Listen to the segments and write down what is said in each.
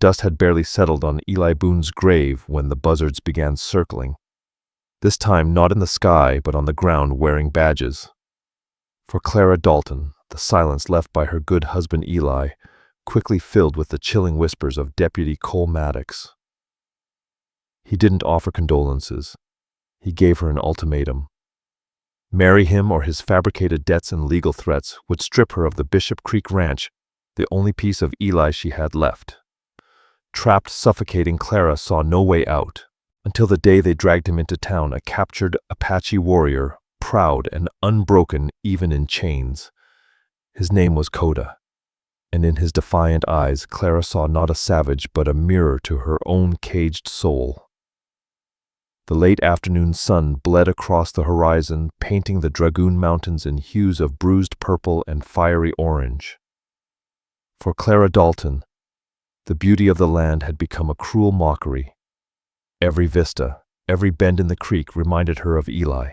dust had barely settled on Eli Boone's grave when the buzzards began circling. This time not in the sky, but on the ground wearing badges. For Clara Dalton, the silence left by her good husband Eli quickly filled with the chilling whispers of Deputy Cole Maddox. He didn't offer condolences. He gave her an ultimatum. Marry him or his fabricated debts and legal threats would strip her of the Bishop Creek Ranch, the only piece of Eli she had left. Trapped, suffocating, Clara saw no way out, until the day they dragged him into town, a captured Apache warrior, proud and unbroken even in chains. His name was Koda, and in his defiant eyes Clara saw not a savage but a mirror to her own caged soul. The late afternoon sun bled across the horizon, painting the Dragoon Mountains in hues of bruised purple and fiery orange. For Clara Dalton, the beauty of the land had become a cruel mockery. Every vista, every bend in the creek reminded her of Eli.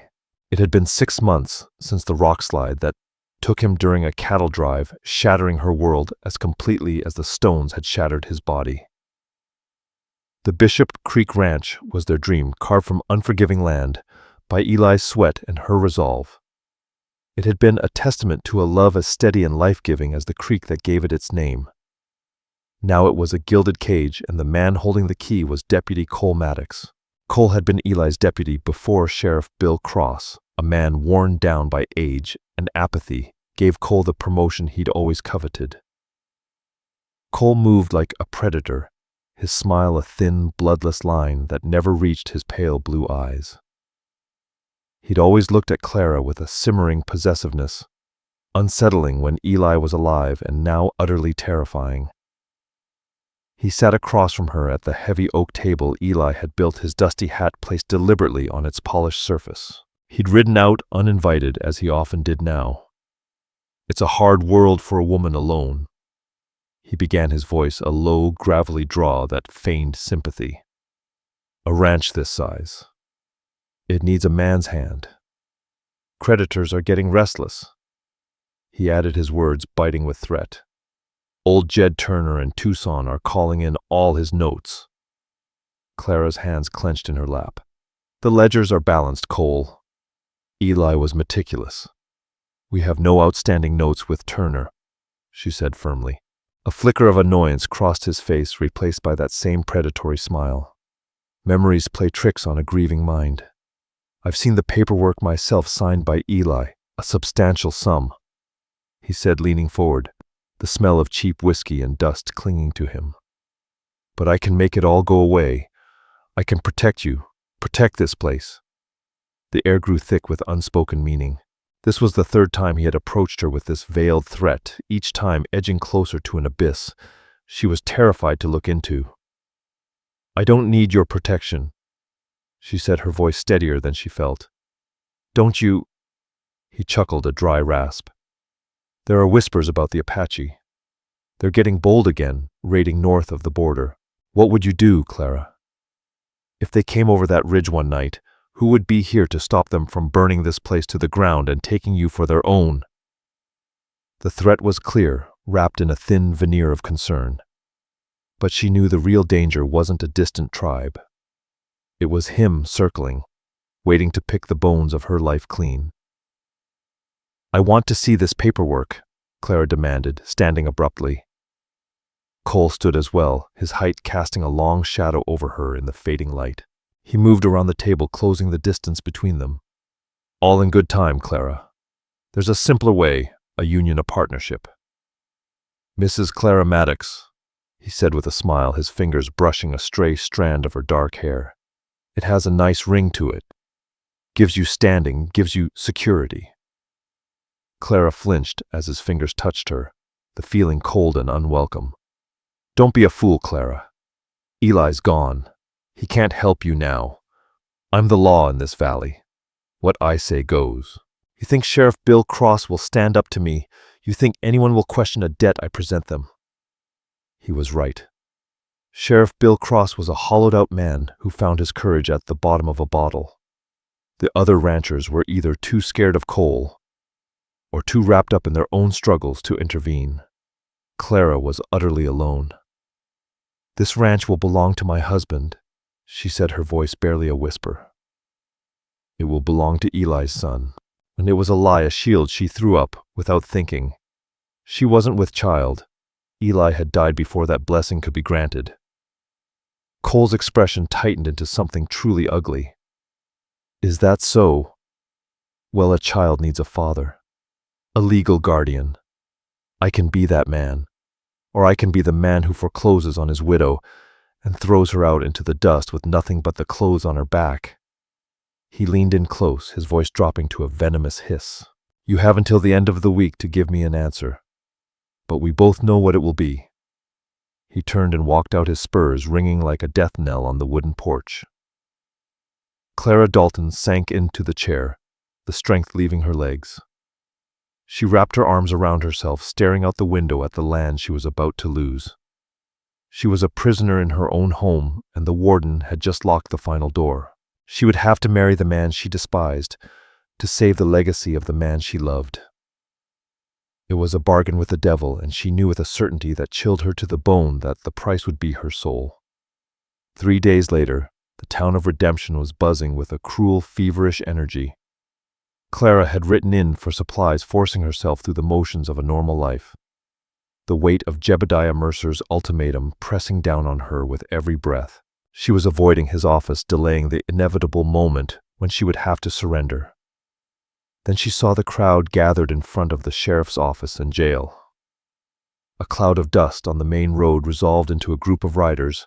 It had been 6 months since the rockslide that took him during a cattle drive, shattering her world as completely as the stones had shattered his body. The Bishop Creek Ranch was their dream, carved from unforgiving land by Eli's sweat and her resolve. It had been a testament to a love as steady and life-giving as the creek that gave it its name. Now it was a gilded cage, and the man holding the key was Deputy Cole Maddox. Cole had been Eli's deputy before Sheriff Bill Cross. A man worn down by age and apathy gave Cole the promotion he'd always coveted. Cole moved like a predator, his smile a thin, bloodless line that never reached his pale blue eyes. He'd always looked at Clara with a simmering possessiveness, unsettling when Eli was alive and now utterly terrifying. He sat across from her at the heavy oak table Eli had built, his dusty hat placed deliberately on its polished surface. He'd ridden out uninvited, as he often did now. "It's a hard world for a woman alone," he began, his voice a low, gravelly drawl that feigned sympathy. "A ranch this size. It needs a man's hand. Creditors are getting restless." He added his words, biting with threat. "Old Jed Turner and Tucson are calling in all his notes." Clara's hands clenched in her lap. "The ledgers are balanced, Cole." Eli was meticulous. "We have no outstanding notes with Turner," she said firmly. A flicker of annoyance crossed his face, replaced by that same predatory smile. "Memories play tricks on a grieving mind. I've seen the paperwork myself signed by Eli, a substantial sum," he said, leaning forward, the smell of cheap whiskey and dust clinging to him. "But I can make it all go away. I can protect you, protect this place." The air grew thick with unspoken meaning. This was the third time he had approached her with this veiled threat, each time edging closer to an abyss she was terrified to look into. "I don't need your protection," she said, her voice steadier than she felt. "Don't you—" He chuckled, a dry rasp. "There are whispers about the Apache. They're getting bold again, raiding north of the border. What would you do, Clara? If they came over that ridge one night, who would be here to stop them from burning this place to the ground and taking you for their own?" The threat was clear, wrapped in a thin veneer of concern. But she knew the real danger wasn't a distant tribe. It was him circling, waiting to pick the bones of her life clean. "I want to see this paperwork," Clara demanded, standing abruptly. Cole stood as well, his height casting a long shadow over her in the fading light. He moved around the table, closing the distance between them. "All in good time, Clara. There's a simpler way, a union, a partnership." "Mrs. Clara Maddox," he said with a smile, his fingers brushing a stray strand of her dark hair. "It has a nice ring to it. Gives you standing, gives you security." Clara flinched as his fingers touched her, the feeling cold and unwelcome. "Don't be a fool, Clara. Eli's gone. He can't help you now. I'm the law in this valley. What I say goes. You think Sheriff Bill Cross will stand up to me? You think anyone will question a debt I present them?" He was right. Sheriff Bill Cross was a hollowed-out man who found his courage at the bottom of a bottle. The other ranchers were either too scared of Cole or too wrapped up in their own struggles to intervene. Clara was utterly alone. "This ranch will belong to my husband," she said, her voice barely a whisper. "It will belong to Eli's son." And it was a lie, a shield she threw up without thinking. She wasn't with child. Eli had died before that blessing could be granted. Cole's expression tightened into something truly ugly. "Is that so? Well, a child needs a father. A legal guardian. I can be that man. Or I can be the man who forecloses on his widow and throws her out into the dust with nothing but the clothes on her back." He leaned in close, his voice dropping to a venomous hiss. "You have until the end of the week to give me an answer. But we both know what it will be." He turned and walked out, his spurs ringing like a death knell on the wooden porch. Clara Dalton sank into the chair, the strength leaving her legs. She wrapped her arms around herself, staring out the window at the land she was about to lose. She was a prisoner in her own home, and the warden had just locked the final door. She would have to marry the man she despised to save the legacy of the man she loved. It was a bargain with the devil, and she knew with a certainty that chilled her to the bone that the price would be her soul. 3 days later, the town of Redemption was buzzing with a cruel, feverish energy. Clara had written in for supplies, forcing herself through the motions of a normal life. The weight of Jebediah Mercer's ultimatum pressing down on her with every breath. She was avoiding his office, delaying the inevitable moment when she would have to surrender. Then she saw the crowd gathered in front of the sheriff's office and jail. A cloud of dust on the main road resolved into a group of riders,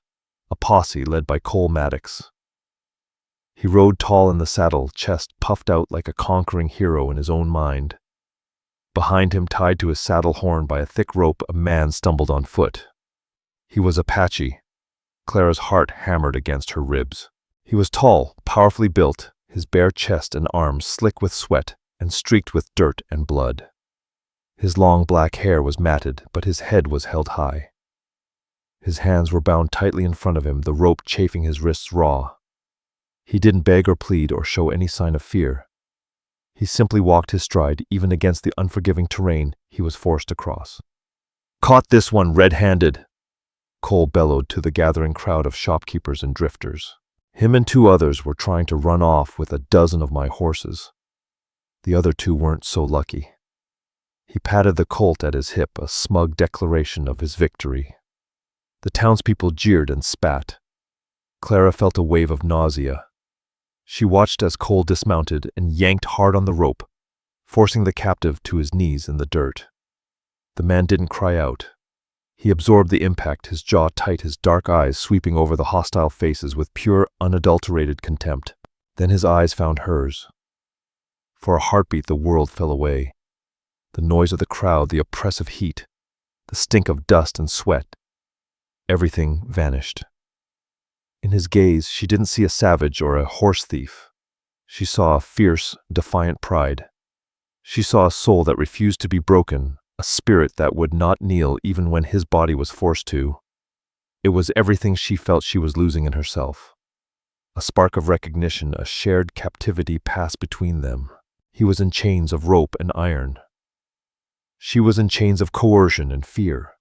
a posse led by Cole Maddox. He rode tall in the saddle, chest puffed out like a conquering hero in his own mind. Behind him, tied to his saddle horn by a thick rope, a man stumbled on foot. He was Apache. Clara's heart hammered against her ribs. He was tall, powerfully built, his bare chest and arms slick with sweat and streaked with dirt and blood. His long black hair was matted, but his head was held high. His hands were bound tightly in front of him, the rope chafing his wrists raw. He didn't beg or plead or show any sign of fear. He simply walked his stride, even against the unforgiving terrain he was forced to cross. "Caught this one red-handed," Cole bellowed to the gathering crowd of shopkeepers and drifters. "Him and 2 others were trying to run off with a dozen of my horses. The other 2 weren't so lucky." He patted the colt at his hip, a smug declaration of his victory. The townspeople jeered and spat. Clara felt a wave of nausea. She watched as Cole dismounted and yanked hard on the rope, forcing the captive to his knees in the dirt. The man didn't cry out. He absorbed the impact, his jaw tight, his dark eyes sweeping over the hostile faces with pure, unadulterated contempt. Then his eyes found hers. For a heartbeat, the world fell away. The noise of the crowd, the oppressive heat, the stink of dust and sweat. Everything vanished. In his gaze, she didn't see a savage or a horse thief. She saw a fierce, defiant pride. She saw a soul that refused to be broken, a spirit that would not kneel even when his body was forced to. It was everything she felt she was losing in herself. A spark of recognition, a shared captivity passed between them. He was in chains of rope and iron. She was in chains of coercion and fear.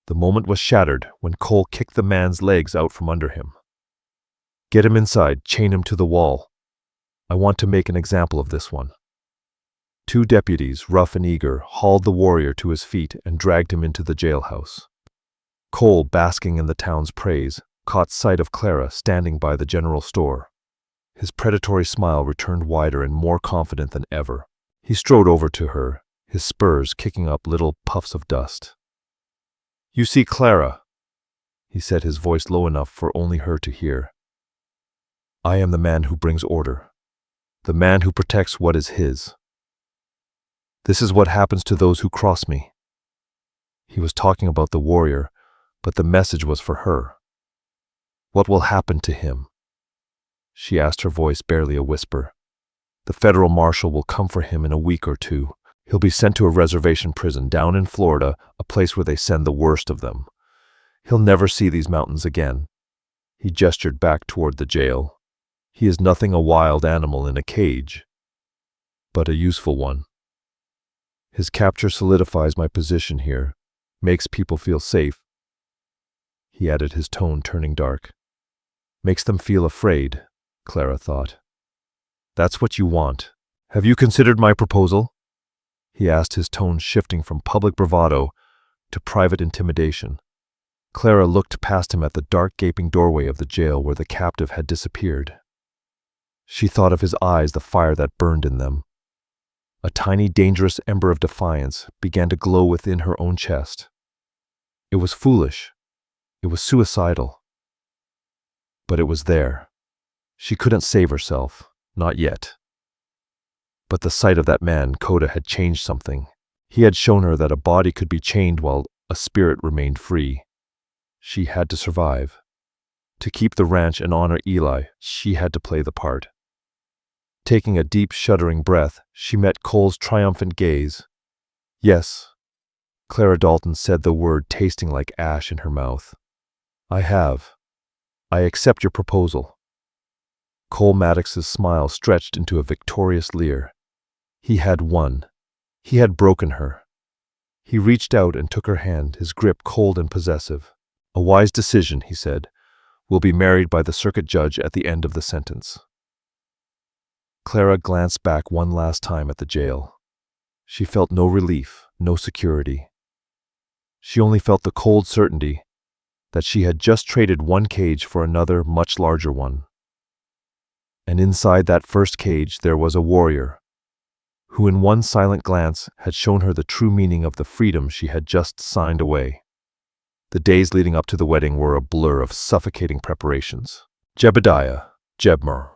The moment was shattered when Cole kicked the man's legs out from under him. "Get him inside, chain him to the wall. I want to make an example of this one." 2 deputies, rough and eager, hauled the warrior to his feet and dragged him into the jailhouse. Cole, basking in the town's praise, caught sight of Clara standing by the general store. His predatory smile returned wider and more confident than ever. He strode over to her, his spurs kicking up little puffs of dust. "You see, Clara," he said, his voice low enough for only her to hear. "I am the man who brings order, the man who protects what is his. This is what happens to those who cross me." He was talking about the warrior, but the message was for her. "What will happen to him?" She asked, her voice barely a whisper. "The federal marshal will come for him in a week or 2. He'll be sent to a reservation prison down in Florida, a place where they send the worst of them. He'll never see these mountains again." He gestured back toward the jail. "He is nothing a wild animal in a cage, but a useful one. His capture solidifies my position here, makes people feel safe." he added, his tone turning dark. Makes them feel afraid, Clara thought. That's what you want. Have you considered my proposal? He asked, his tone shifting from public bravado to private intimidation. Clara looked past him at the dark gaping doorway of the jail where the captive had disappeared. She thought of his eyes, the fire that burned in them. A tiny, dangerous ember of defiance began to glow within her own chest. It was foolish. It was suicidal. But it was there. She couldn't save herself, not yet. But the sight of that man, Koda, had changed something. He had shown her that a body could be chained while a spirit remained free. She had to survive. To keep the ranch and honor Eli, she had to play the part. Taking a deep, shuddering breath, she met Cole's triumphant gaze. Yes, Clara Dalton said, the word tasting like ash in her mouth. I have. I accept your proposal. Cole Maddox's smile stretched into a victorious leer. He had won. He had broken her. He reached out and took her hand, his grip cold and possessive. A wise decision, he said. We'll be married by the circuit judge at the end of the sentence. Clara glanced back one last time at the jail. She felt no relief, no security. She only felt the cold certainty that she had just traded one cage for another, much larger one. And inside that first cage there was a warrior, who in one silent glance had shown her the true meaning of the freedom she had just signed away. The days leading up to the wedding were a blur of suffocating preparations. Jebmer.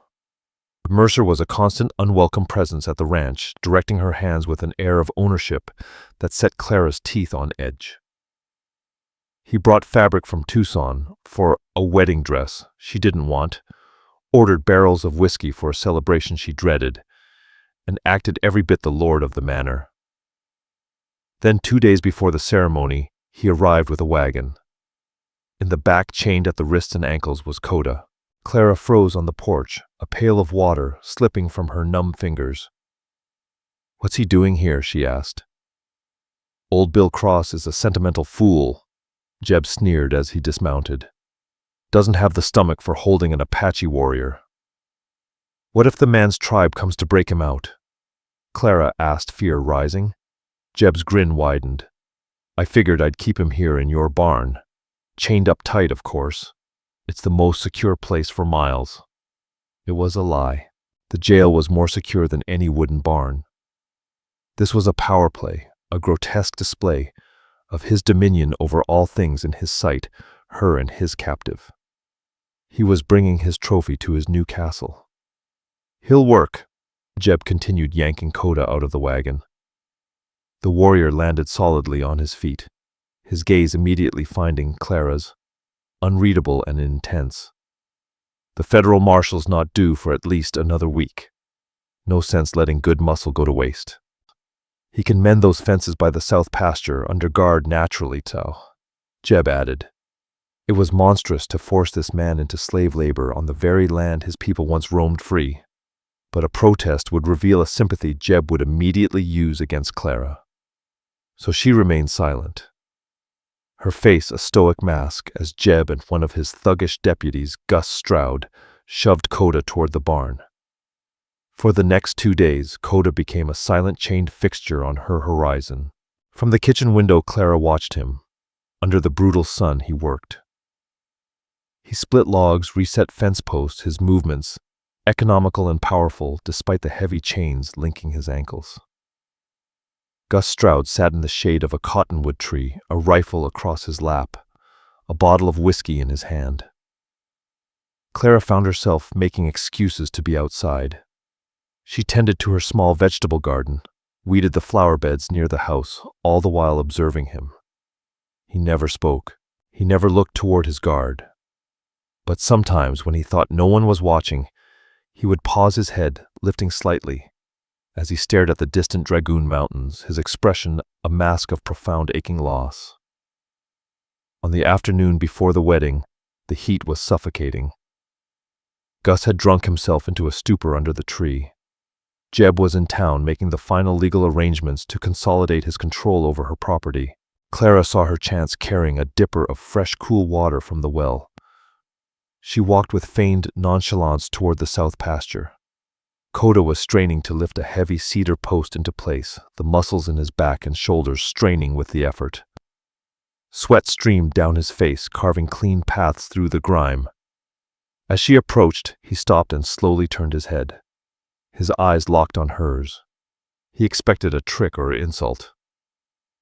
Mercer was a constant, unwelcome presence at the ranch, directing her hands with an air of ownership that set Clara's teeth on edge. He brought fabric from Tucson for a wedding dress she didn't want, ordered barrels of whiskey for a celebration she dreaded, and acted every bit the lord of the manor. Then 2 days before the ceremony, he arrived with a wagon. In the back, chained at the wrists and ankles, was Koda. Clara froze on the porch, a pail of water slipping from her numb fingers. What's he doing here? She asked. Old Bill Cross is a sentimental fool, Jeb sneered as he dismounted. Doesn't have the stomach for holding an Apache warrior. What if the man's tribe comes to break him out? Clara asked, fear rising. Jeb's grin widened. I figured I'd keep him here in your barn. Chained up tight, of course. It's the most secure place for miles. It was a lie. The jail was more secure than any wooden barn. This was a power play, a grotesque display of his dominion over all things in his sight, her and his captive. He was bringing his trophy to his new castle. He'll work, Jeb continued, yanking Koda out of the wagon. The warrior landed solidly on his feet, his gaze immediately finding Clara's, unreadable and intense. The federal marshal's not due for at least another week. No sense letting good muscle go to waste. He can mend those fences by the south pasture under guard naturally, Jeb added. It was monstrous to force this man into slave labor on the very land his people once roamed free. But a protest would reveal a sympathy Jeb would immediately use against Clara. So she remained silent, her face a stoic mask, as Jeb and one of his thuggish deputies, Gus Stroud, shoved Koda toward the barn. For the next 2 days, Koda became a silent chained fixture on her horizon. From the kitchen window, Clara watched him. Under the brutal sun, he worked. He split logs, reset fence posts, his movements, economical and powerful despite the heavy chains linking his ankles. Gus Stroud sat in the shade of a cottonwood tree, a rifle across his lap, a bottle of whiskey in his hand. Clara found herself making excuses to be outside. She tended to her small vegetable garden, weeded the flower beds near the house, all the while observing him. He never spoke. He never looked toward his guard. But sometimes, when he thought no one was watching, he would pause, his head lifting slightly, as he stared at the distant Dragoon Mountains, his expression a mask of profound aching loss. On the afternoon before the wedding, the heat was suffocating. Gus had drunk himself into a stupor under the tree. Jeb was in town making the final legal arrangements to consolidate his control over her property. Clara saw her chance carrying a dipper of fresh, cool water from the well. She walked with feigned nonchalance toward the south pasture. Koda was straining to lift a heavy cedar post into place, the muscles in his back and shoulders straining with the effort. Sweat streamed down his face, carving clean paths through the grime. As she approached, he stopped and slowly turned his head. His eyes locked on hers. He expected a trick or insult.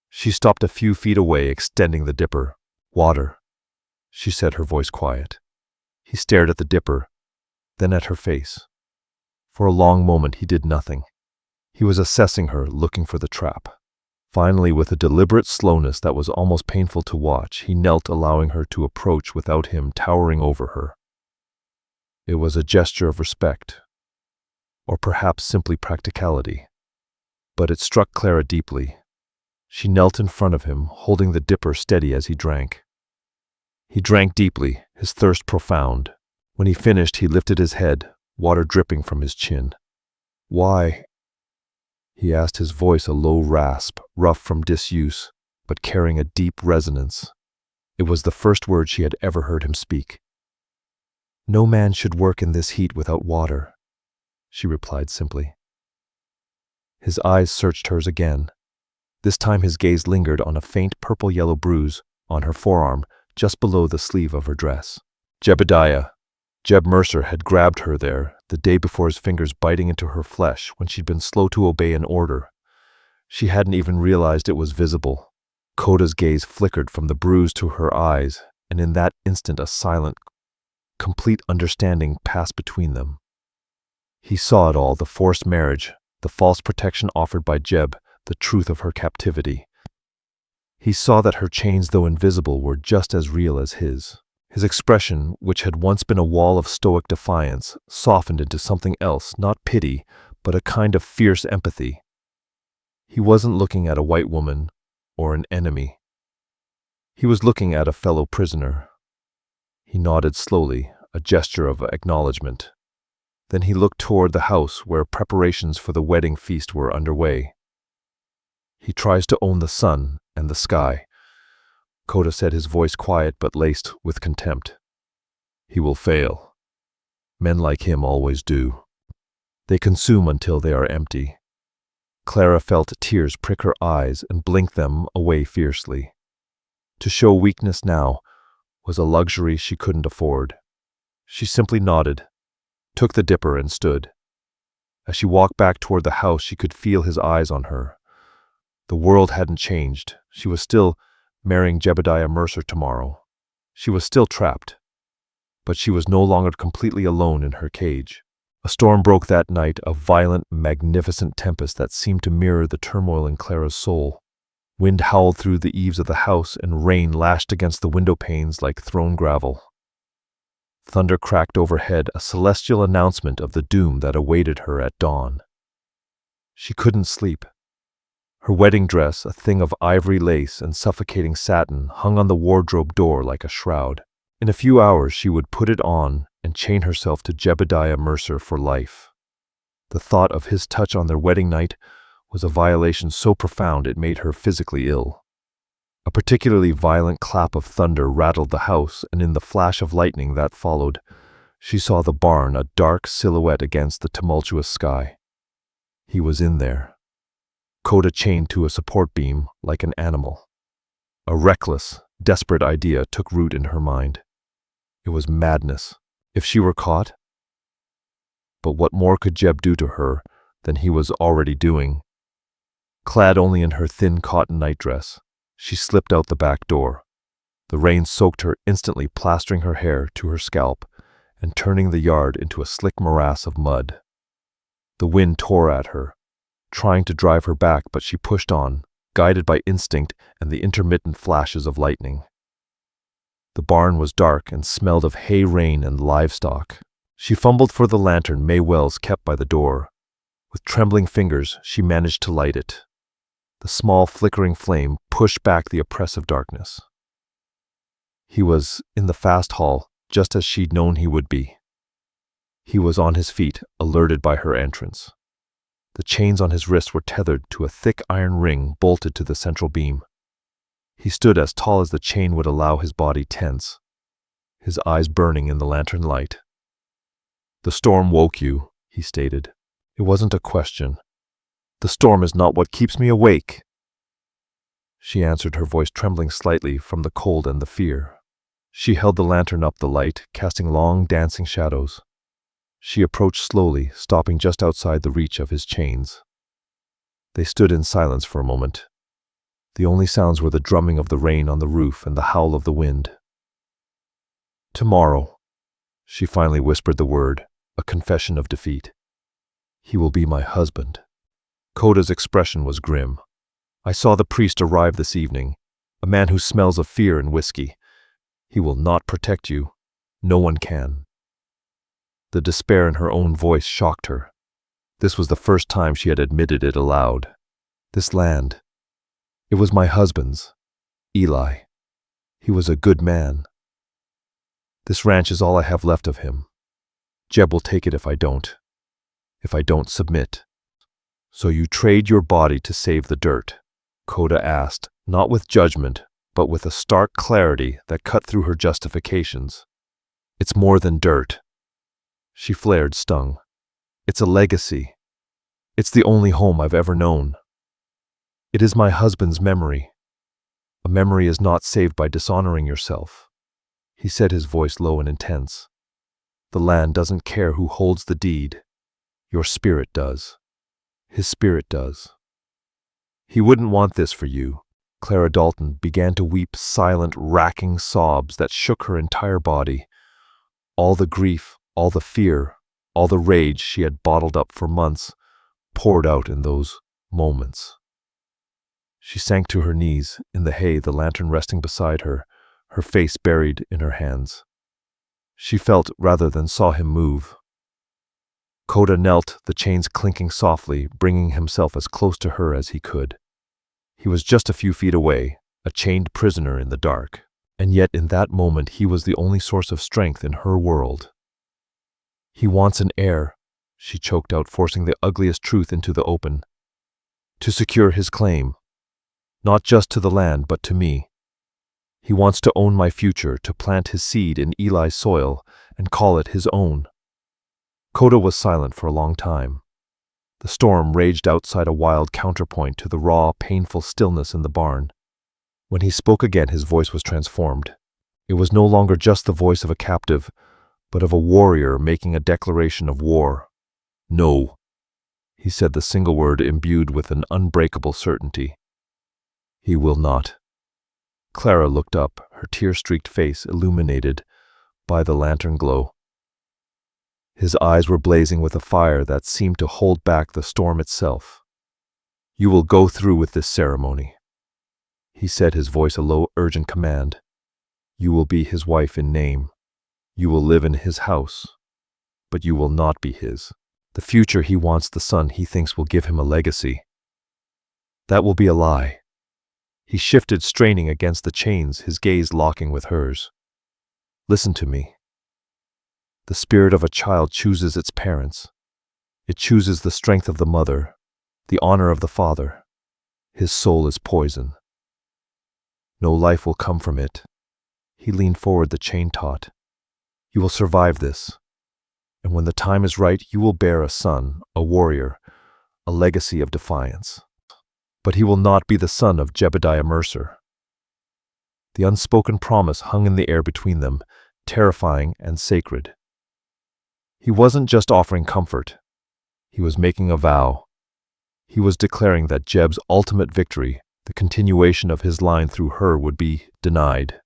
She stopped a few feet away, extending the dipper. "Water," she said, her voice quiet. He stared at the dipper, then at her face. For a long moment he did nothing. He was assessing her, looking for the trap. Finally, with a deliberate slowness that was almost painful to watch, he knelt, allowing her to approach without him towering over her. It was a gesture of respect, or perhaps simply practicality. But it struck Clara deeply. She knelt in front of him, holding the dipper steady as he drank. He drank deeply, his thirst profound. When he finished, he lifted his head, water dripping from his chin. "Why?" he asked, his voice a low rasp, rough from disuse, but carrying a deep resonance. It was the first word she had ever heard him speak. "No man should work in this heat without water," she replied simply. His eyes searched hers again. This time his gaze lingered on a faint purple-yellow bruise on her forearm, just below the sleeve of her dress. Jeb Mercer had grabbed her there the day before, his fingers biting into her flesh when she'd been slow to obey an order. She hadn't even realized it was visible. Koda's gaze flickered from the bruise to her eyes, and in that instant a silent, complete understanding passed between them. He saw it all, the forced marriage, the false protection offered by Jeb, the truth of her captivity. He saw that her chains, though invisible, were just as real as his. His expression, which had once been a wall of stoic defiance, softened into something else, not pity, but a kind of fierce empathy. He wasn't looking at a white woman or an enemy. He was looking at a fellow prisoner. He nodded slowly, a gesture of acknowledgement. Then he looked toward the house where preparations for the wedding feast were underway. "He tries to own the sun and the sky," Koda said, his voice quiet but laced with contempt. "He will fail. Men like him always do. They consume until they are empty." Clara felt tears prick her eyes and blink them away fiercely. To show weakness now was a luxury she couldn't afford. She simply nodded, took the dipper, and stood. As she walked back toward the house, she could feel his eyes on her. The world hadn't changed. She was still marrying Jebediah Mercer tomorrow. She was still trapped. But she was no longer completely alone in her cage. A storm broke that night, a violent, magnificent tempest that seemed to mirror the turmoil in Clara's soul. Wind howled through the eaves of the house, and rain lashed against the window panes like thrown gravel. Thunder cracked overhead, a celestial announcement of the doom that awaited her at dawn. She couldn't sleep. Her wedding dress, a thing of ivory lace and suffocating satin, hung on the wardrobe door like a shroud. In a few hours she would put it on and chain herself to Jebediah Mercer for life. The thought of his touch on their wedding night was a violation so profound it made her physically ill. A particularly violent clap of thunder rattled the house, and in the flash of lightning that followed, she saw the barn, a dark silhouette against the tumultuous sky. He was in there. Koda chained to a support beam like an animal. A reckless, desperate idea took root in her mind. It was madness. If she were caught? But what more could Jeb do to her than he was already doing? Clad only in her thin cotton nightdress, she slipped out the back door. The rain soaked her instantly, plastering her hair to her scalp and turning the yard into a slick morass of mud. The wind tore at her, trying to drive her back, but she pushed on, guided by instinct and the intermittent flashes of lightning. The barn was dark and smelled of hay, rain, and livestock. She fumbled for the lantern May Wells kept by the door. With trembling fingers, she managed to light it. The small flickering flame pushed back the oppressive darkness. He was in the fast hall, just as she'd known he would be. He was on his feet, alerted by her entrance. The chains on his wrists were tethered to a thick iron ring bolted to the central beam. He stood as tall as the chain would allow, his body tense, his eyes burning in the lantern light. "The storm woke you," he stated. "It wasn't a question. The storm is not what keeps me awake." She answered, her voice trembling slightly from the cold and the fear. She held the lantern up the light, casting long, dancing shadows. She approached slowly, stopping just outside the reach of his chains. They stood in silence for a moment. The only sounds were the drumming of the rain on the roof and the howl of the wind. "Tomorrow," she finally whispered the word, a confession of defeat. "He will be my husband." Koda's expression was grim. "I saw the priest arrive this evening, a man who smells of fear and whiskey. He will not protect you. No one can." The despair in her own voice shocked her. This was the first time she had admitted it aloud. "This land, it was my husband's, Eli. He was a good man. This ranch is all I have left of him. Jeb will take it if I don't submit." "So you trade your body to save the dirt?" Koda asked, not with judgment, but with a stark clarity that cut through her justifications. "It's more than dirt," she flared, stung. "It's a legacy. It's the only home I've ever known. It is my husband's memory. A memory is not saved by dishonoring yourself," he said, his voice low and intense. "The land doesn't care who holds the deed. Your spirit does. His spirit does. He wouldn't want this for you." Clara Dalton began to weep silent, racking sobs that shook her entire body. All the grief, all the fear, all the rage she had bottled up for months poured out in those moments. She sank to her knees in the hay, the lantern resting beside her, her face buried in her hands. She felt rather than saw him move. Koda knelt, the chains clinking softly, bringing himself as close to her as he could. He was just a few feet away, a chained prisoner in the dark, and yet in that moment he was the only source of strength in her world. "He wants an heir," she choked out, forcing the ugliest truth into the open. "To secure his claim, not just to the land, but to me. He wants to own my future, to plant his seed in Eli's soil and call it his own." Koda was silent for a long time. The storm raged outside, a wild counterpoint to the raw, painful stillness in the barn. When he spoke again, his voice was transformed. It was no longer just the voice of a captive, but of a warrior making a declaration of war. "No," he said, the single word imbued with an unbreakable certainty. "He will not." Clara looked up, her tear-streaked face illuminated by the lantern glow. His eyes were blazing with a fire that seemed to hold back the storm itself. "You will go through with this ceremony," he said, his voice a low, urgent command. "You will be his wife in name. You will live in his house, but you will not be his. The future he wants, the son he thinks will give him a legacy. That will be a lie." He shifted, straining against the chains, his gaze locking with hers. "Listen to me. The spirit of a child chooses its parents. It chooses the strength of the mother, the honor of the father. His soul is poison. No life will come from it." He leaned forward, the chain taut. "You will survive this, and when the time is right, you will bear a son, a warrior, a legacy of defiance. But he will not be the son of Jebediah Mercer." The unspoken promise hung in the air between them, terrifying and sacred. He wasn't just offering comfort. He was making a vow. He was declaring that Jeb's ultimate victory, the continuation of his line through her, would be denied.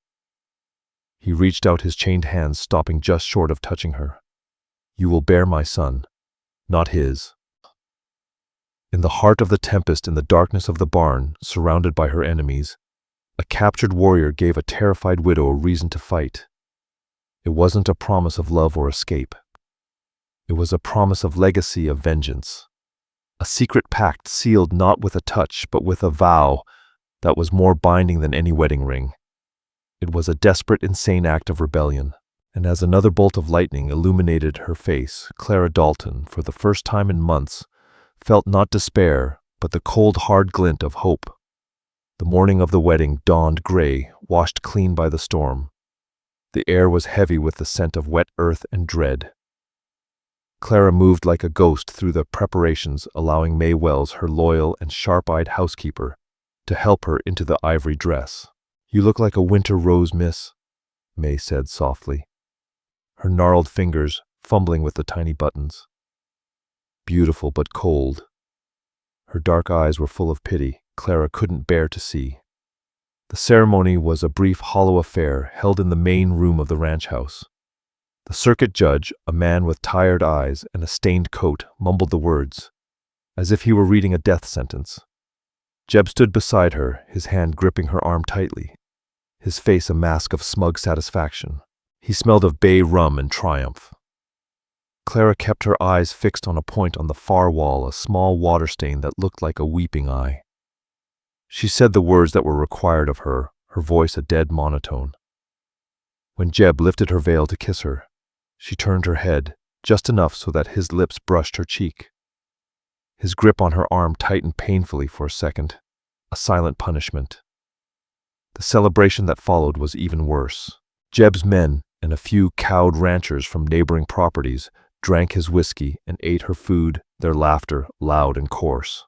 He reached out his chained hands, stopping just short of touching her. "You will bear my son, not his." In the heart of the tempest, in the darkness of the barn, surrounded by her enemies, a captured warrior gave a terrified widow a reason to fight. It wasn't a promise of love or escape. It was a promise of legacy, of vengeance. A secret pact sealed not with a touch, but with a vow that was more binding than any wedding ring. It was a desperate, insane act of rebellion. And as another bolt of lightning illuminated her face, Clara Dalton, for the first time in months, felt not despair, but the cold, hard glint of hope. The morning of the wedding dawned gray, washed clean by the storm. The air was heavy with the scent of wet earth and dread. Clara moved like a ghost through the preparations, allowing May Wells, her loyal and sharp-eyed housekeeper, to help her into the ivory dress. "You look like a winter rose, miss," May said softly, her gnarled fingers fumbling with the tiny buttons. Beautiful but cold. Her dark eyes were full of pity Clara couldn't bear to see. The ceremony was a brief, hollow affair held in the main room of the ranch house. The circuit judge, a man with tired eyes and a stained coat, mumbled the words, as if he were reading a death sentence. Jeb stood beside her, his hand gripping her arm tightly, his face a mask of smug satisfaction. He smelled of bay rum and triumph. Clara kept her eyes fixed on a point on the far wall, a small water stain that looked like a weeping eye. She said the words that were required of her, her voice a dead monotone. When Jeb lifted her veil to kiss her, she turned her head, just enough so that his lips brushed her cheek. His grip on her arm tightened painfully for a second, a silent punishment. The celebration that followed was even worse. Jeb's men and a few cowed ranchers from neighboring properties drank his whiskey and ate her food, their laughter loud and coarse.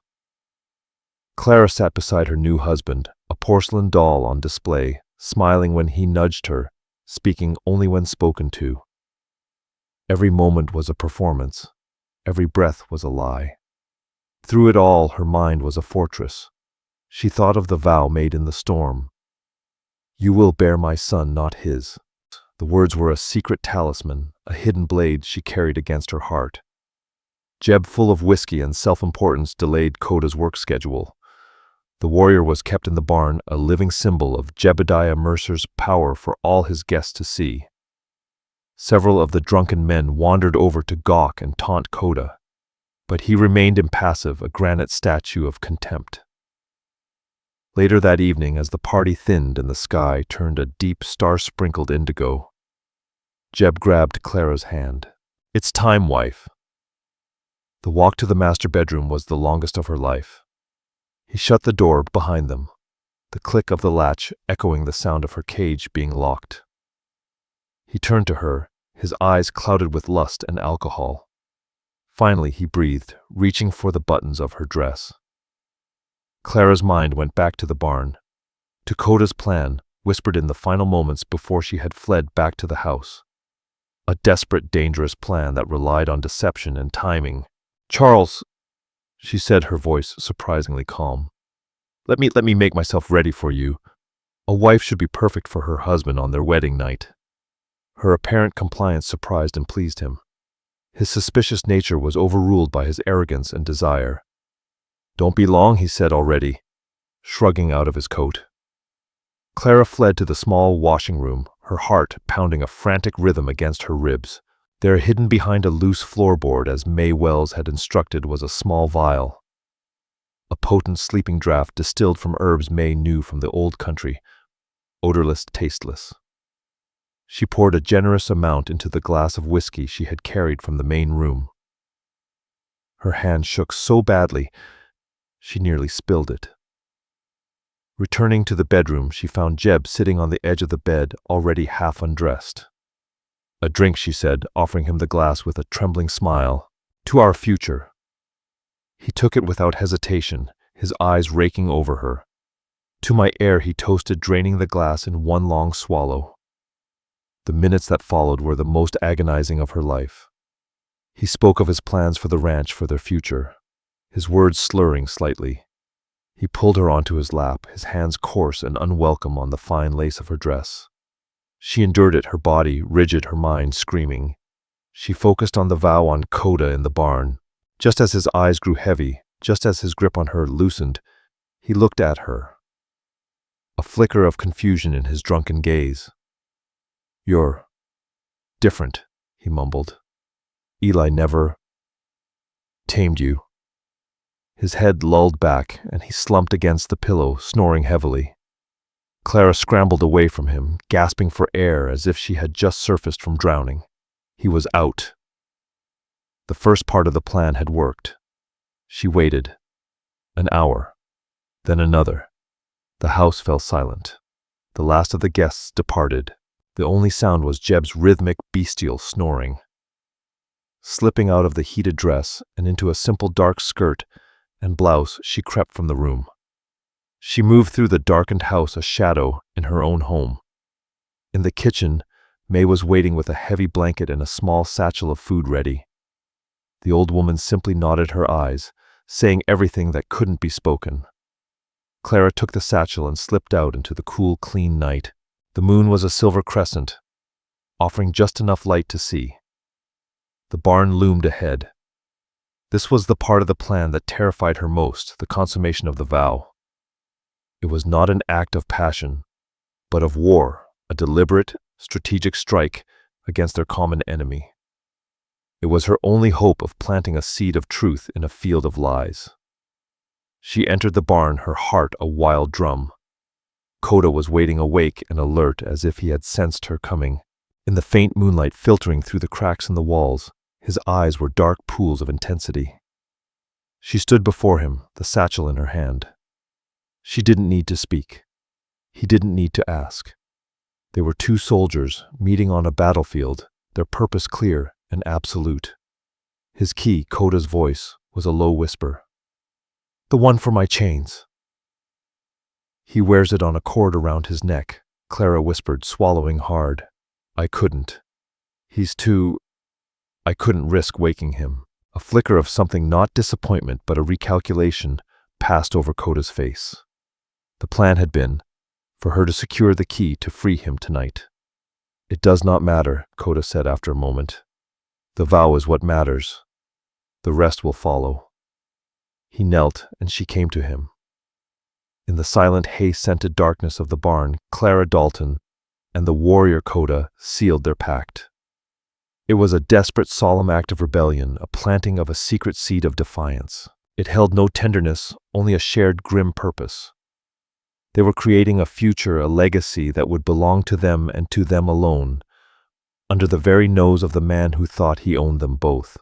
Clara sat beside her new husband, a porcelain doll on display, smiling when he nudged her, speaking only when spoken to. Every moment was a performance. Every breath was a lie. Through it all, her mind was a fortress. She thought of the vow made in the storm. "You will bear my son, not his." The words were a secret talisman, a hidden blade she carried against her heart. Jeb, full of whiskey and self-importance, delayed Koda's work schedule. The warrior was kept in the barn, a living symbol of Jebediah Mercer's power for all his guests to see. Several of the drunken men wandered over to gawk and taunt Koda, but he remained impassive, a granite statue of contempt. Later that evening, as the party thinned and the sky turned a deep, star-sprinkled indigo, Jeb grabbed Clara's hand. "It's time, wife." The walk to the master bedroom was the longest of her life. He shut the door behind them, the click of the latch echoing the sound of her cage being locked. He turned to her, his eyes clouded with lust and alcohol. Finally he breathed, reaching for the buttons of her dress. Clara's mind went back to the barn, to Koda's plan, whispered in the final moments before she had fled back to the house. A desperate, dangerous plan that relied on deception and timing. "Charles," she said, her voice surprisingly calm, Let me make myself ready for you. A wife should be perfect for her husband on their wedding night." Her apparent compliance surprised and pleased him. His suspicious nature was overruled by his arrogance and desire. "Don't be long," he said already, shrugging out of his coat. Clara fled to the small washing room, her heart pounding a frantic rhythm against her ribs. There, hidden behind a loose floorboard, as May Wells had instructed, was a small vial. A potent sleeping draught distilled from herbs May knew from the old country, odorless, tasteless. She poured a generous amount into the glass of whiskey she had carried from the main room. Her hand shook so badly, she nearly spilled it. Returning to the bedroom, she found Jeb sitting on the edge of the bed, already half undressed. "A drink," she said, offering him the glass with a trembling smile. "To our future." He took it without hesitation, his eyes raking over her. "To my heir," he toasted, draining the glass in one long swallow. The minutes that followed were the most agonizing of her life. He spoke of his plans for the ranch, for their future, his words slurring slightly. He pulled her onto his lap, his hands coarse and unwelcome on the fine lace of her dress. She endured it, her body rigid, her mind screaming. She focused on the vow, on Koda in the barn. Just as his eyes grew heavy, just as his grip on her loosened, he looked at her. A flicker of confusion in his drunken gaze. "You're different," he mumbled. "Eli never tamed you." His head lulled back, and he slumped against the pillow, snoring heavily. Clara scrambled away from him, gasping for air as if she had just surfaced from drowning. He was out. The first part of the plan had worked. She waited. An hour. Then another. The house fell silent. The last of the guests departed. The only sound was Jeb's rhythmic, bestial snoring. Slipping out of the heated dress and into a simple dark skirt and blouse, she crept from the room. She moved through the darkened house, a shadow in her own home. In the kitchen, May was waiting with a heavy blanket and a small satchel of food ready. The old woman simply nodded her eyes, saying everything that couldn't be spoken. Clara took the satchel and slipped out into the cool, clean night. The moon was a silver crescent, offering just enough light to see. The barn loomed ahead. This was the part of the plan that terrified her most, the consummation of the vow. It was not an act of passion, but of war, a deliberate, strategic strike against their common enemy. It was her only hope of planting a seed of truth in a field of lies. She entered the barn, her heart a wild drum. Koda was waiting awake and alert as if he had sensed her coming. In the faint moonlight filtering through the cracks in the walls, his eyes were dark pools of intensity. She stood before him, the satchel in her hand. She didn't need to speak. He didn't need to ask. They were two soldiers meeting on a battlefield, their purpose clear and absolute. His key, Koda's voice, was a low whisper. "The one for my chains." "He wears it on a cord around his neck," Clara whispered, swallowing hard. "I couldn't. He's too... I couldn't risk waking him." A flicker of something, not disappointment but a recalculation, passed over Koda's face. The plan had been for her to secure the key to free him tonight. "It does not matter," Koda said after a moment. "The vow is what matters. The rest will follow." He knelt and she came to him. In the silent, hay-scented darkness of the barn, Clara Dalton and the warrior Koda sealed their pact. It was a desperate, solemn act of rebellion, a planting of a secret seed of defiance. It held no tenderness, only a shared grim purpose. They were creating a future, a legacy that would belong to them and to them alone, under the very nose of the man who thought he owned them both.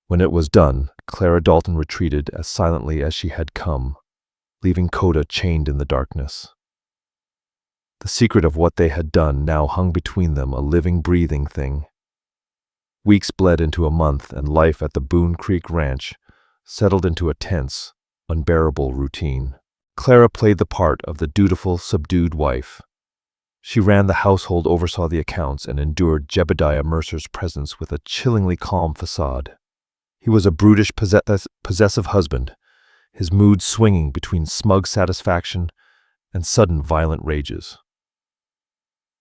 When it was done, Clara Dalton retreated as silently as she had come, leaving Koda chained in the darkness. The secret of what they had done now hung between them, a living, breathing thing. Weeks bled into a month, and life at the Boone Creek Ranch settled into a tense, unbearable routine. Clara played the part of the dutiful, subdued wife. She ran the household, oversaw the accounts, and endured Jebediah Mercer's presence with a chillingly calm facade. He was a brutish, possessive husband, his mood swinging between smug satisfaction and sudden violent rages.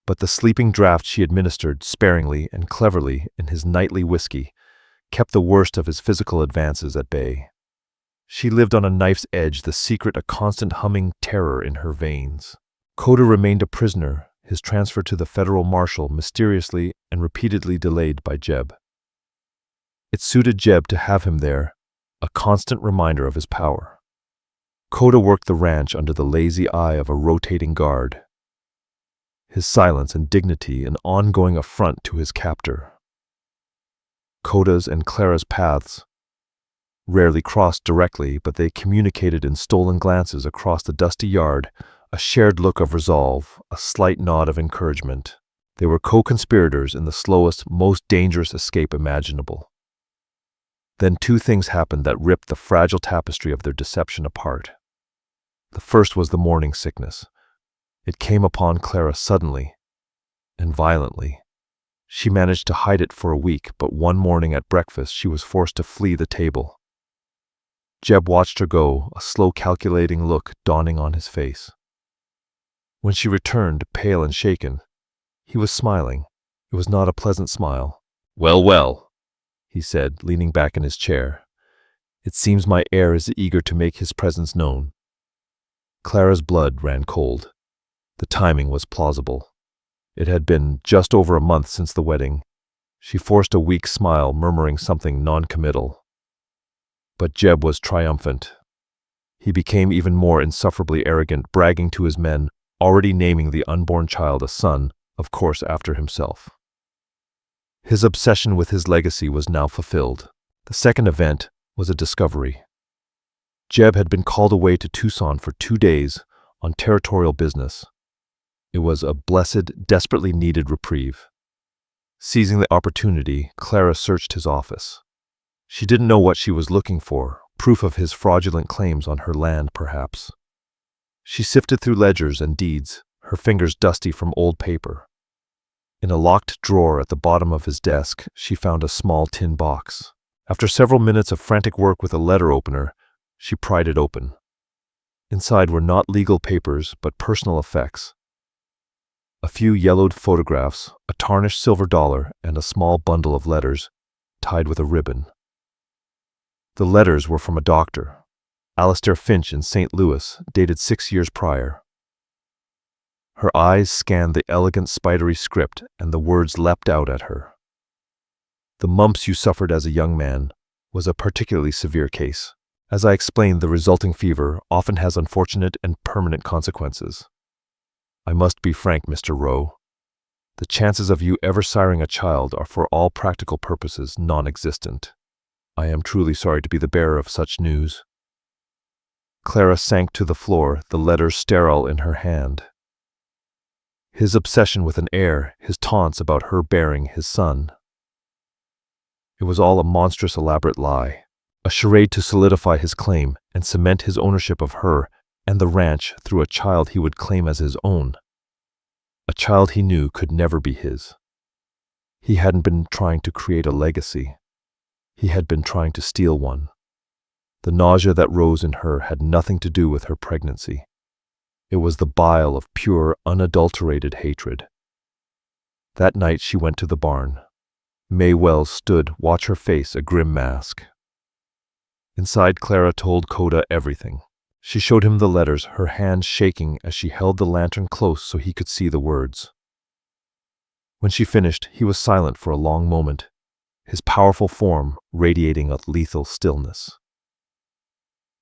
But the sleeping draught she administered sparingly and cleverly in his nightly whiskey kept the worst of his physical advances at bay. She lived on a knife's edge, the secret a constant humming terror in her veins. Koda remained a prisoner, his transfer to the federal marshal mysteriously and repeatedly delayed by Jeb. It suited Jeb to have him there, a constant reminder of his power. Koda worked the ranch under the lazy eye of a rotating guard, his silence and dignity an ongoing affront to his captor. Koda's and Clara's paths rarely crossed directly, but they communicated in stolen glances across the dusty yard, a shared look of resolve, a slight nod of encouragement. They were co-conspirators in the slowest, most dangerous escape imaginable. Then two things happened that ripped the fragile tapestry of their deception apart. The first was the morning sickness. It came upon Clara suddenly and violently. She managed to hide it for a week, but one morning at breakfast she was forced to flee the table. Jeb watched her go, a slow, calculating look dawning on his face. When she returned, pale and shaken, he was smiling. It was not a pleasant smile. "Well, well," he said, leaning back in his chair. "It seems my heir is eager to make his presence known." Clara's blood ran cold. The timing was plausible. It had been just over a month since the wedding. She forced a weak smile, murmuring something non-committal. But Jeb was triumphant. He became even more insufferably arrogant, bragging to his men, already naming the unborn child a son, of course after himself. His obsession with his legacy was now fulfilled. The second event was a discovery. Jeb had been called away to Tucson for 2 days on territorial business. It was a blessed, desperately needed reprieve. Seizing the opportunity, Clara searched his office. She didn't know what she was looking for, proof of his fraudulent claims on her land, perhaps. She sifted through ledgers and deeds, her fingers dusty from old paper. In a locked drawer at the bottom of his desk, she found a small tin box. After several minutes of frantic work with a letter opener, she pried it open. Inside were not legal papers, but personal effects. A few yellowed photographs, a tarnished silver dollar, and a small bundle of letters, tied with a ribbon. The letters were from a doctor, Alistair Finch in St. Louis, dated 6 years prior. Her eyes scanned the elegant spidery script, and the words leapt out at her. The mumps you suffered as a young man was a particularly severe case. As I explained, the resulting fever often has unfortunate and permanent consequences. I must be frank, Mr. Rowe. The chances of you ever siring a child are for all practical purposes non-existent. I am truly sorry to be the bearer of such news. Clara sank to the floor, the letter sterile in her hand. His obsession with an heir, his taunts about her bearing his son. It was all a monstrous, elaborate lie, a charade to solidify his claim and cement his ownership of her and the ranch through a child he would claim as his own. A child he knew could never be his. He hadn't been trying to create a legacy. He had been trying to steal one. The nausea that rose in her had nothing to do with her pregnancy. It was the bile of pure, unadulterated hatred. That night she went to the barn. May Wells stood, watch her face a grim mask. Inside, Clara told Koda everything. She showed him the letters, her hand shaking as she held the lantern close so he could see the words. When she finished, he was silent for a long moment, his powerful form radiating a lethal stillness.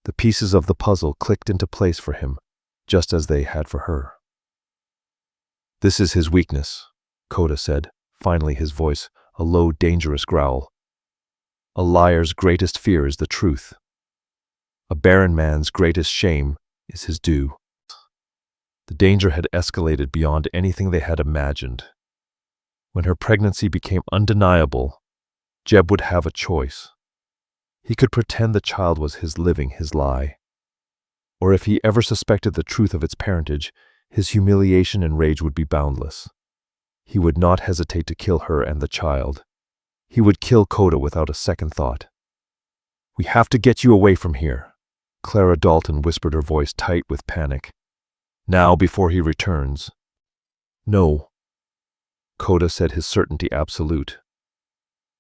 The pieces of the puzzle clicked into place for him, just as they had for her. "This is his weakness," Koda said, finally, his voice a low, dangerous growl. "A liar's greatest fear is the truth. A barren man's greatest shame is his due." The danger had escalated beyond anything they had imagined. When her pregnancy became undeniable, Jeb would have a choice. He could pretend the child was his living his lie. Or if he ever suspected the truth of its parentage, his humiliation and rage would be boundless. He would not hesitate to kill her and the child. He would kill Koda without a second thought. "We have to get you away from here," Clara Dalton whispered, her voice tight with panic. "Now, before he returns." "No," Koda said, his certainty absolute.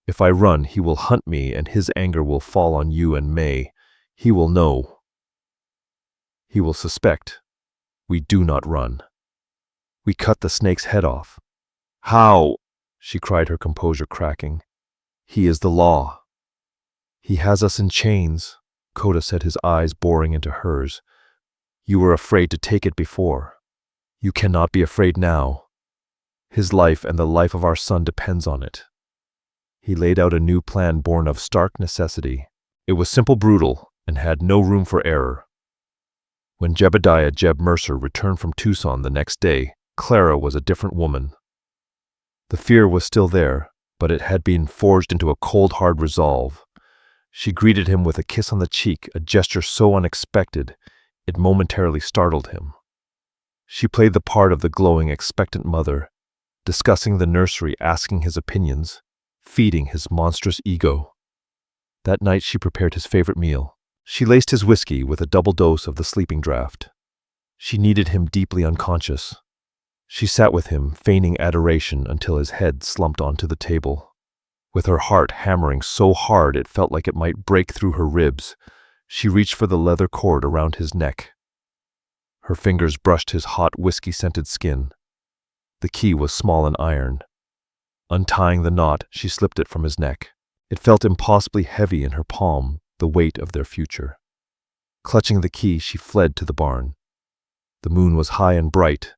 "If I run, he will hunt me, and his anger will fall on you and May. He will know. He will suspect. We do not run. We cut the snake's head off." "How?" she cried, her composure cracking. "He is the law." "He has us in chains," Koda said, his eyes boring into hers. "You were afraid to take it before. You cannot be afraid now. His life and the life of our son depends on it." He laid out a new plan born of stark necessity. It was simple, brutal, and had no room for error. When Jebediah Jeb Mercer returned from Tucson the next day, Clara was a different woman. The fear was still there, but it had been forged into a cold, hard resolve. She greeted him with a kiss on the cheek, a gesture so unexpected it momentarily startled him. She played the part of the glowing, expectant mother, discussing the nursery, asking his opinions, feeding his monstrous ego. That night she prepared his favorite meal. She laced his whiskey with a double dose of the sleeping draught. She needed him deeply unconscious. She sat with him, feigning adoration, until his head slumped onto the table. With her heart hammering so hard it felt like it might break through her ribs, she reached for the leather cord around his neck. Her fingers brushed his hot, whiskey-scented skin. The key was small and iron. Untying the knot, she slipped it from his neck. It felt impossibly heavy in her palm, the weight of their future. Clutching the key, she fled to the barn. The moon was high and bright,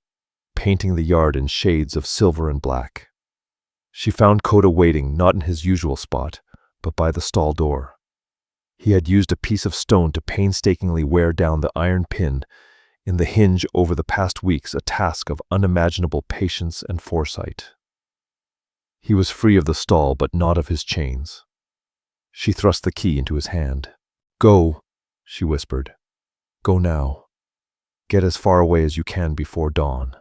painting the yard in shades of silver and black. She found Koda waiting, not in his usual spot, but by the stall door. He had used a piece of stone to painstakingly wear down the iron pin in the hinge over the past weeks, a task of unimaginable patience and foresight. He was free of the stall, but not of his chains. She thrust the key into his hand. "Go," she whispered. "Go now. Get as far away as you can before dawn."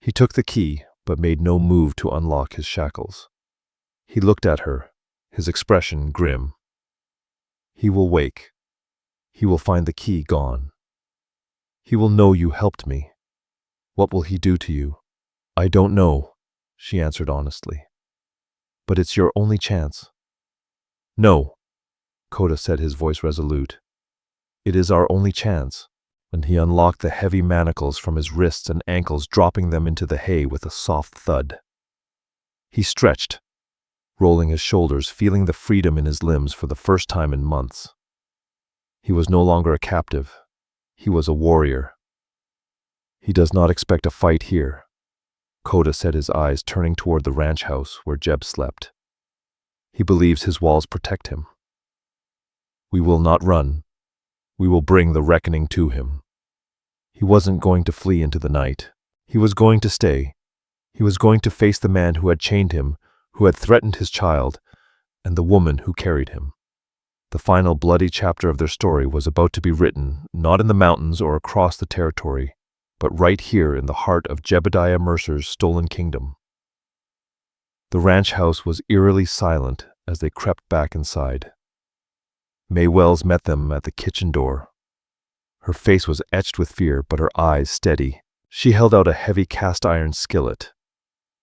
He took the key, but made no move to unlock his shackles. He looked at her, his expression grim. He will wake. He will find the key gone. He will know you helped me. What will he do to you? "I don't know," she answered honestly. "But it's your only chance." "No," Koda said, his voice resolute. "It is our only chance." And he unlocked the heavy manacles from his wrists and ankles, dropping them into the hay with a soft thud. He stretched, rolling his shoulders, feeling the freedom in his limbs for the first time in months. He was no longer a captive. He was a warrior. "He does not expect a fight here," Koda said, his eyes turning toward the ranch house where Jeb slept. "He believes his walls protect him. We will not run. We will bring the reckoning to him." He wasn't going to flee into the night. He was going to stay. He was going to face the man who had chained him, who had threatened his child, and the woman who carried him. The final bloody chapter of their story was about to be written, not in the mountains or across the territory, but right here in the heart of Jebediah Mercer's stolen kingdom. The ranch house was eerily silent as they crept back inside. May Wells met them at the kitchen door. Her face was etched with fear, but her eyes steady. She held out a heavy cast-iron skillet.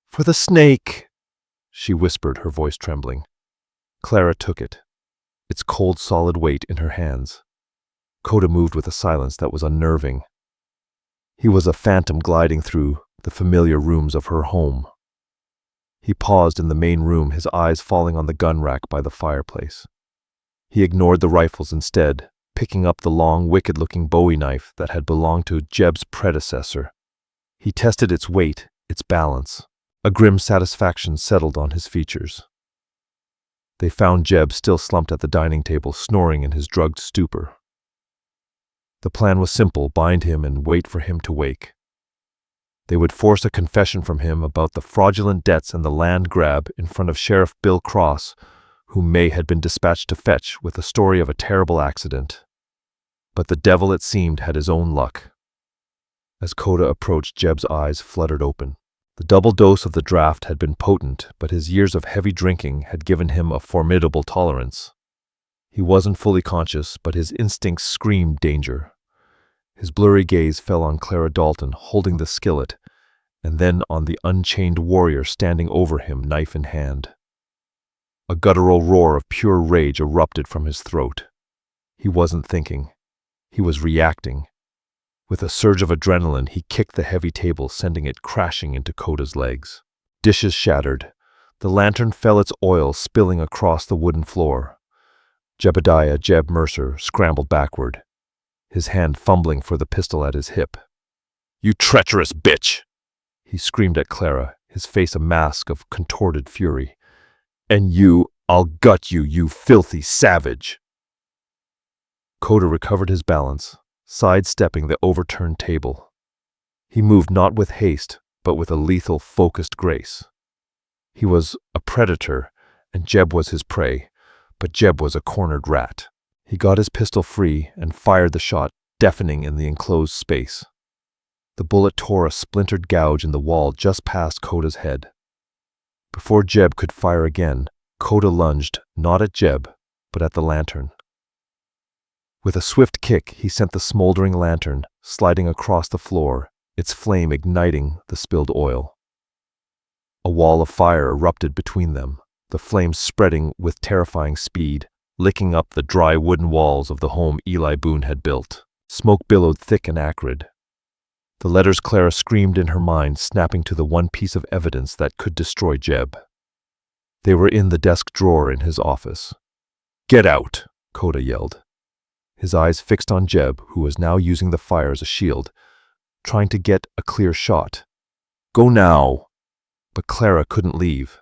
"For the snake," she whispered, her voice trembling. Clara took it, its cold, solid weight in her hands. Koda moved with a silence that was unnerving. He was a phantom gliding through the familiar rooms of her home. He paused in the main room, his eyes falling on the gun rack by the fireplace. He ignored the rifles instead, picking up the long, wicked-looking Bowie knife that had belonged to Jeb's predecessor. He tested its weight, its balance. A grim satisfaction settled on his features. They found Jeb still slumped at the dining table, snoring in his drugged stupor. The plan was simple: bind him and wait for him to wake. They would force a confession from him about the fraudulent debts and the land grab in front of Sheriff Bill Cross, whom May had been dispatched to fetch with a story of a terrible accident. But the devil, it seemed, had his own luck. As Koda approached, Jeb's eyes fluttered open. The double dose of the draft had been potent, but his years of heavy drinking had given him a formidable tolerance. He wasn't fully conscious, but his instincts screamed danger. His blurry gaze fell on Clara Dalton holding the skillet, and then on the unchained warrior standing over him, knife in hand. A guttural roar of pure rage erupted from his throat. He wasn't thinking. He was reacting. With a surge of adrenaline, he kicked the heavy table, sending it crashing into Koda's legs. Dishes shattered. The lantern fell, its oil spilling across the wooden floor. Jeb Mercer scrambled backward, his hand fumbling for the pistol at his hip. "You treacherous bitch!" he screamed at Clara, his face a mask of contorted fury. "And you, I'll gut you, you filthy savage!" Koda recovered his balance, sidestepping the overturned table. He moved not with haste, but with a lethal, focused grace. He was a predator, and Jeb was his prey, but Jeb was a cornered rat. He got his pistol free and fired the shot, deafening in the enclosed space. The bullet tore a splintered gouge in the wall just past Koda's head. Before Jeb could fire again, Koda lunged, not at Jeb, but at the lantern. With a swift kick, he sent the smoldering lantern sliding across the floor, its flame igniting the spilled oil. A wall of fire erupted between them, the flames spreading with terrifying speed, licking up the dry wooden walls of the home Eli Boone had built. Smoke billowed thick and acrid. The letters Clara screamed in her mind, snapping to the one piece of evidence that could destroy Jeb. They were in the desk drawer in his office. "Get out!" Koda yelled, his eyes fixed on Jeb, who was now using the fire as a shield, trying to get a clear shot. "Go now!" But Clara couldn't leave.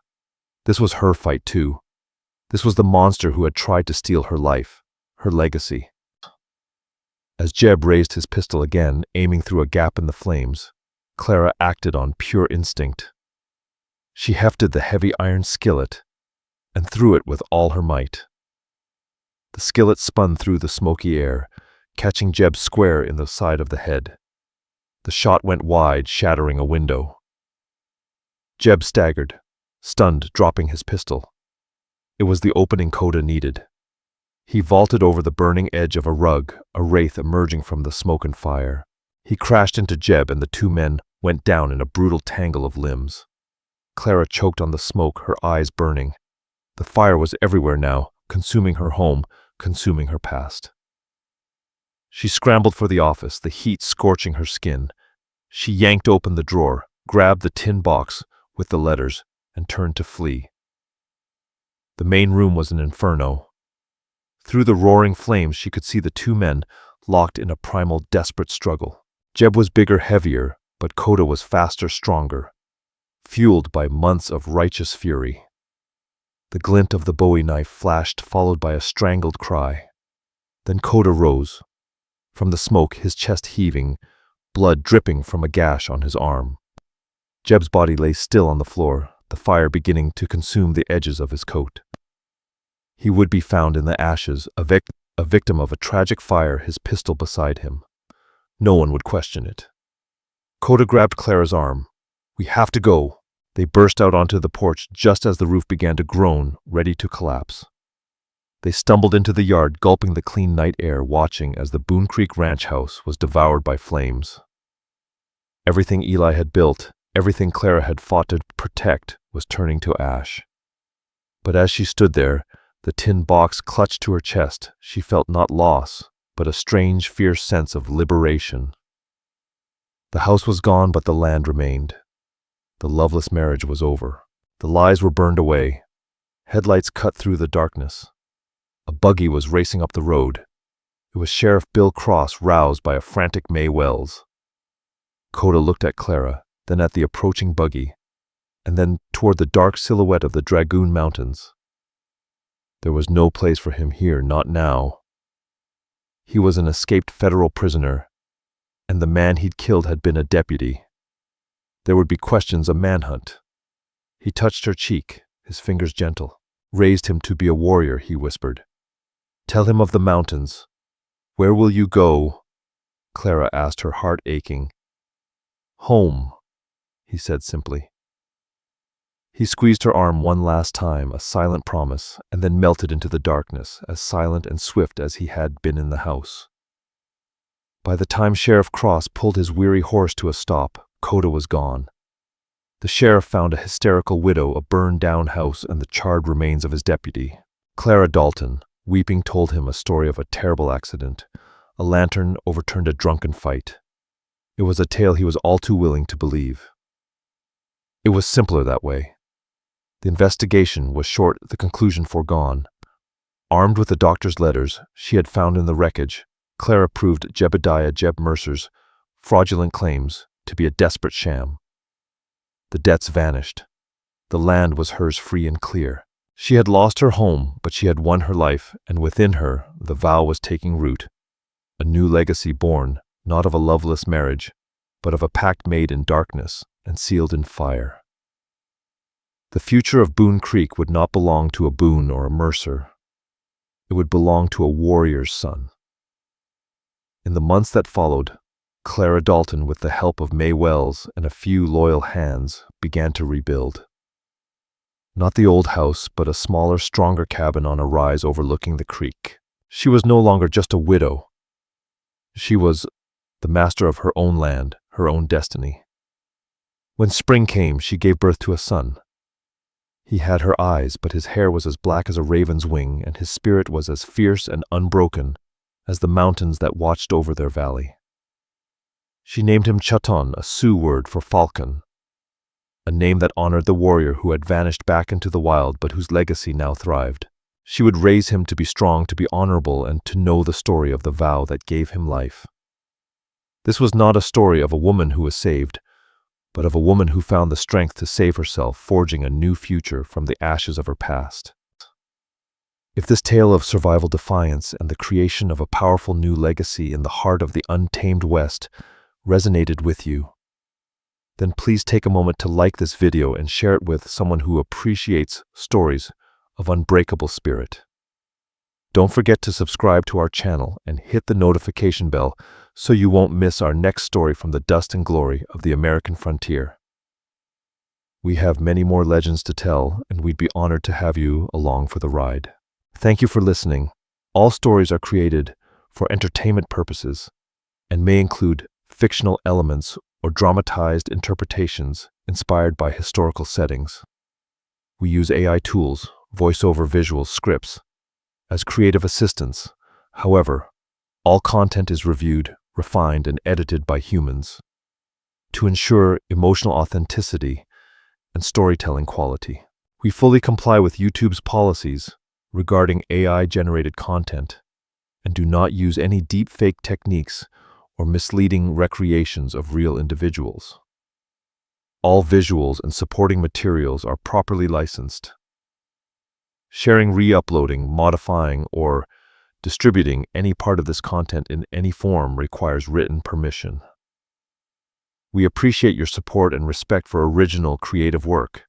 This was her fight too. This was the monster who had tried to steal her life, her legacy. As Jeb raised his pistol again, aiming through a gap in the flames, Clara acted on pure instinct. She hefted the heavy iron skillet and threw it with all her might. The skillet spun through the smoky air, catching Jeb square in the side of the head. The shot went wide, shattering a window. Jeb staggered, stunned, dropping his pistol. It was the opening Koda needed. He vaulted over the burning edge of a rug, a wraith emerging from the smoke and fire. He crashed into Jeb, and the two men went down in a brutal tangle of limbs. Clara choked on the smoke, her eyes burning. The fire was everywhere now, consuming her home, consuming her past. She scrambled for the office, the heat scorching her skin. She yanked open the drawer, grabbed the tin box with the letters, and turned to flee. The main room was an inferno. Through the roaring flames, she could see the two men locked in a primal, desperate struggle. Jeb was bigger, heavier, but Koda was faster, stronger, fueled by months of righteous fury. The glint of the Bowie knife flashed, followed by a strangled cry. Then Koda rose. From the smoke, his chest heaving, blood dripping from a gash on his arm. Jeb's body lay still on the floor, the fire beginning to consume the edges of his coat. He would be found in the ashes, a victim of a tragic fire, his pistol beside him. No one would question it. Koda grabbed Clara's arm. "We have to go." They burst out onto the porch just as the roof began to groan, ready to collapse. They stumbled into the yard, gulping the clean night air, watching as the Boone Creek ranch house was devoured by flames. Everything Eli had built, everything Clara had fought to protect, was turning to ash. But as she stood there, the tin box clutched to her chest, she felt not loss, but a strange, fierce sense of liberation. The house was gone, but the land remained. The loveless marriage was over. The lies were burned away. Headlights cut through the darkness. A buggy was racing up the road. It was Sheriff Bill Cross, roused by a frantic May Wells. Koda looked at Clara, then at the approaching buggy, and then toward the dark silhouette of the Dragoon Mountains. There was no place for him here, not now. He was an escaped federal prisoner, and the man he'd killed had been a deputy. There would be questions, a manhunt. He touched her cheek, his fingers gentle. "Raised him to be a warrior," he whispered. "Tell him of the mountains. Where will you go?" Clara asked, her heart aching. "Home," he said simply. He squeezed her arm one last time, a silent promise, and then melted into the darkness, as silent and swift as he had been in the house. By the time Sheriff Cross pulled his weary horse to a stop, Koda was gone. The sheriff found a hysterical widow, a burned-down house, and the charred remains of his deputy. Clara Dalton, weeping, told him a story of a terrible accident. A lantern overturned a drunken fight. It was a tale he was all too willing to believe. It was simpler that way. The investigation was short, the conclusion foregone. Armed with the doctor's letters she had found in the wreckage, Clara proved Jebediah Jeb Mercer's fraudulent claims to be a desperate sham. The debts vanished. The land was hers free and clear. She had lost her home, but she had won her life, and within her the vow was taking root. A new legacy born, not of a loveless marriage, but of a pact made in darkness and sealed in fire. The future of Boone Creek would not belong to a Boone or a Mercer. It would belong to a warrior's son. In the months that followed, Clara Dalton, with the help of May Wells and a few loyal hands, began to rebuild. Not the old house, but a smaller, stronger cabin on a rise overlooking the creek. She was no longer just a widow. She was the master of her own land, her own destiny. When spring came, she gave birth to a son. He had her eyes, but his hair was as black as a raven's wing, and his spirit was as fierce and unbroken as the mountains that watched over their valley. She named him Chaton, a Sioux word for falcon, a name that honored the warrior who had vanished back into the wild but whose legacy now thrived. She would raise him to be strong, to be honorable, and to know the story of the vow that gave him life. This was not a story of a woman who was saved, but of a woman who found the strength to save herself, forging a new future from the ashes of her past. If this tale of survival defiance and the creation of a powerful new legacy in the heart of the untamed West resonated with you, then please take a moment to like this video and share it with someone who appreciates stories of unbreakable spirit. Don't forget to subscribe to our channel and hit the notification bell so you won't miss our next story from the dust and glory of the American frontier. We have many more legends to tell, and we'd be honored to have you along for the ride. Thank you for listening. All stories are created for entertainment purposes and may include fictional elements or dramatized interpretations inspired by historical settings. We use AI tools, voice-over visual scripts, as creative assistants. However, all content is reviewed, refined, and edited by humans to ensure emotional authenticity and storytelling quality. We fully comply with YouTube's policies regarding AI-generated content and do not use any deepfake techniques or misleading recreations of real individuals. All visuals and supporting materials are properly licensed. Sharing, re-uploading, modifying, or distributing any part of this content in any form requires written permission. We appreciate your support and respect for original creative work.